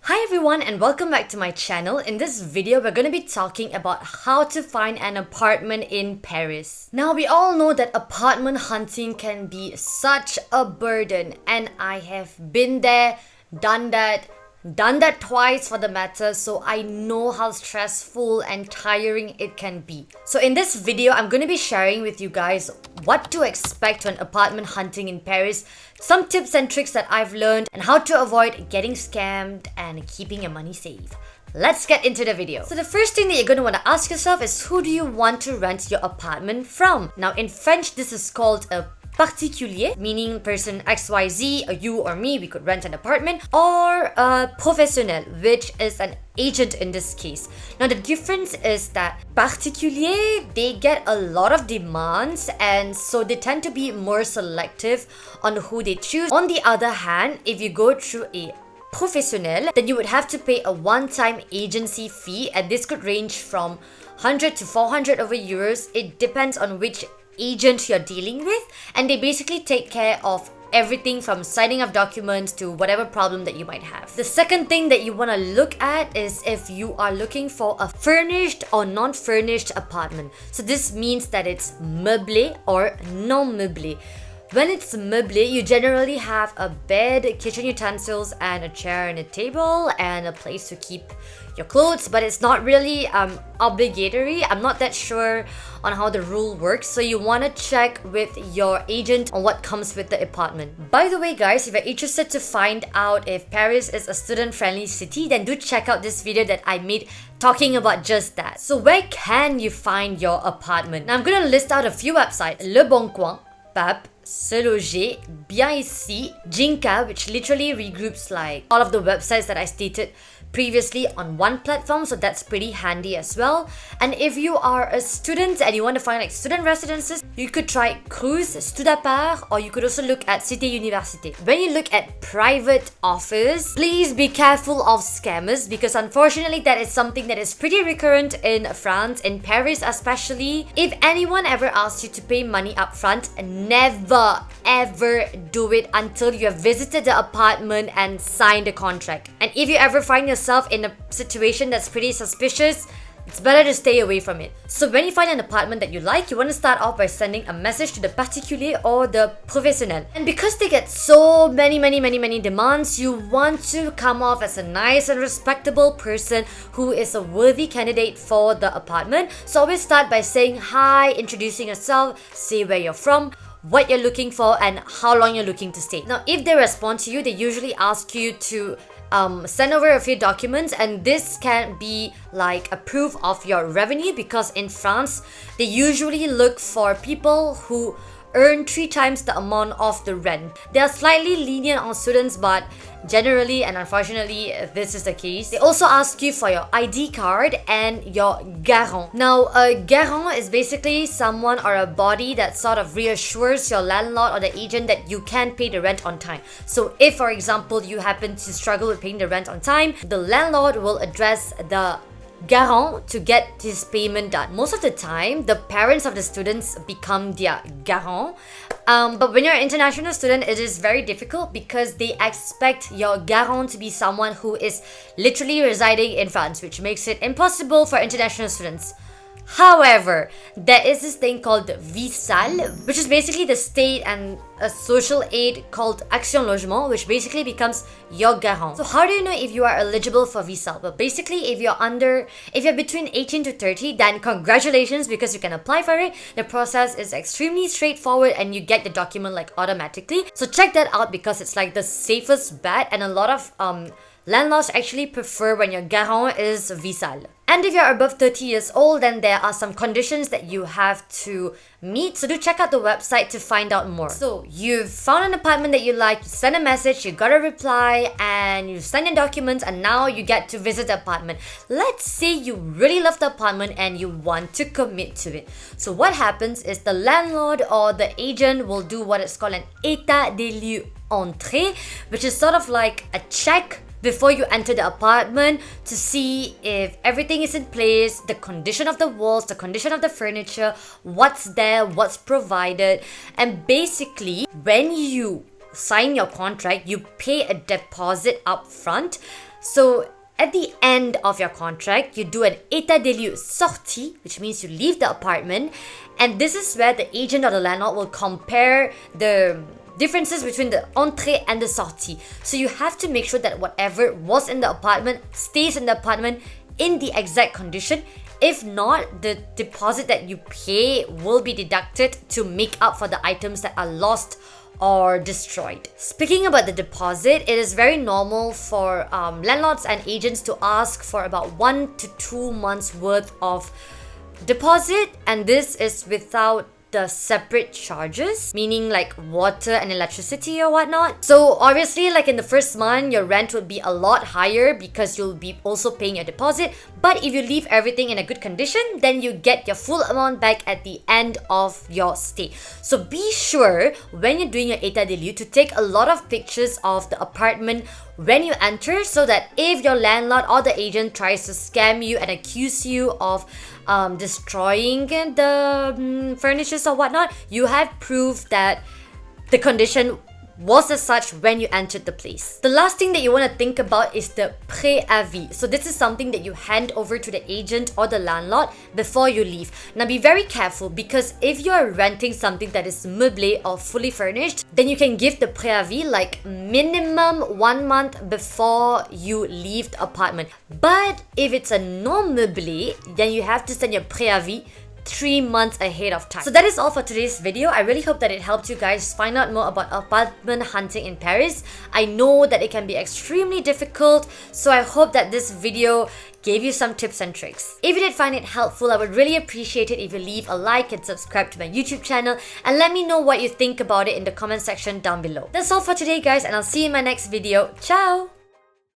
Hi everyone and welcome back to my channel. In this video, we're going to be talking about how to find an apartment in Paris. Now, we all know that apartment hunting can be such a burden, and I have been there, done that twice for the matter, so I know how stressful and tiring it can be. So in this video, I'm going to be sharing with you guys what to expect when apartment hunting in Paris, some tips and tricks that I've learned, and how to avoid getting scammed and keeping your money safe. Let's get into the video. So the first thing that you're going to want to ask yourself is, who do you want to rent your apartment from? Now in French, this is called a particulier, meaning person XYZ, or you or me, we could rent an apartment, or a professionnel, which is an agent in this case. Now the difference is that particulier, they get a lot of demands, and so they tend to be more selective on who they choose. On the other hand, if you go through a professionnel, then you would have to pay a one-time agency fee, and this could range from 100 to 400 over euros. It depends on which agent you're dealing with, and they basically take care of everything from signing of documents to whatever problem that you might have. The second thing that you want to look at is if you are looking for a furnished or non-furnished apartment. So this means that it's meublé or non-meublé. When it's meublé, you generally have a bed, kitchen utensils, and a chair and a table, and a place to keep your clothes, but it's not really obligatory. I'm not that sure on how the rule works, so you want to check with your agent on what comes with the apartment. By the way guys, if you're interested to find out if Paris is a student-friendly city, then do check out this video that I made talking about just that. So where can you find your apartment? Now I'm going to list out a few websites. Le Bon Coin, PAP, Se Loger, Bien Ici, Jinka, which literally regroups like all of the websites that I stated previously on one platform, so that's pretty handy as well. And if you are a student and you want to find like student residences, you could try Cruz, Studapart, or you could also look at Cité Université. When you look at private office, please be careful of scammers, because unfortunately that is something that is pretty recurrent in France, in Paris especially. If anyone ever asks you to pay money up front, never ever do it until you have visited the apartment and signed a contract. And if you ever find yourself in a situation that's pretty suspicious, it's better to stay away from it. So when you find an apartment that you like, you want to start off by sending a message to the particulier or the professionnel. And because they get so many demands, you want to come off as a nice and respectable person who is a worthy candidate for the apartment. So always start by saying hi, introducing yourself, say where you're from, what you're looking for, and how long you're looking to stay. Now if they respond to you, they usually ask you to send over a few documents, and this can be like a proof of your revenue, because in France they usually look for people who earn 3 times the amount of the rent. They are slightly lenient on students, but generally and unfortunately this is the case. They also ask you for your ID card and your garant. Now a garant is basically someone or a body that sort of reassures your landlord or the agent that you can pay the rent on time. So if for example you happen to struggle with paying the rent on time, the landlord will address the garant to get his payment done. Most of the time, the parents of the students become their garant. But when you're an international student, it is very difficult because they expect your garant to be someone who is literally residing in France, which makes it impossible for international students. However, there is this thing called Visal, which is basically the state and a social aid called Action Logement, which basically becomes your garant. So how do you know if you are eligible for Visal? Well, basically if you're between 18 to 30, then congratulations, because you can apply for it. The process is extremely straightforward and you get the document like automatically. So check that out, because it's like the safest bet, and a lot of landlords actually prefer when your garant is Visal. And if you're above 30 years old, then there are some conditions that you have to meet. So do check out the website to find out more. So you've found an apartment that you like, you send a message, you got a reply, and you send in documents, and now you get to visit the apartment. Let's say you really love the apartment and you want to commit to it. So what happens is the landlord or the agent will do what is called an État des lieux entrée, which is sort of like a check before you enter the apartment to see if everything is in place, the condition of the walls, the condition of the furniture, what's there, what's provided. And basically, when you sign your contract, you pay a deposit up front So at the end of your contract, you do an état des lieux sortie, which means you leave the apartment, and this is where the agent or the landlord will compare the differences between the entrée and the sortie. So you have to make sure that whatever was in the apartment stays in the apartment in the exact condition. If not, the deposit that you pay will be deducted to make up for the items that are lost or destroyed. Speaking about the deposit, it is very normal for landlords and agents to ask for about 1 to 2 months worth of deposit, and this is without the separate charges, meaning like water and electricity or whatnot. So obviously, like in the first month, your rent will be a lot higher because you'll be also paying your deposit. But if you leave everything in a good condition, then you get your full amount back at the end of your stay. So be sure when you're doing your état des lieux to take a lot of pictures of the apartment when you enter, so that if your landlord or the agent tries to scam you and accuse you of destroying the furnitures or whatnot, you have proof that the condition was as such when you entered the place. The last thing that you want to think about is the préavis. So this is something that you hand over to the agent or the landlord before you leave. Now be very careful, because if you are renting something that is meublé or fully furnished, then you can give the préavis like minimum 1 month before you leave the apartment. But if it's a non-meublé, then you have to send your préavis 3 months ahead of time. So that is all for today's video. I really hope that it helped you guys find out more about apartment hunting in Paris. I know that it can be extremely difficult, so I hope that this video gave you some tips and tricks. If you did find it helpful, I would really appreciate it if you leave a like and subscribe to my YouTube channel, and let me know what you think about it in the comment section down below. That's all for today, guys, and I'll see you in my next video. Ciao!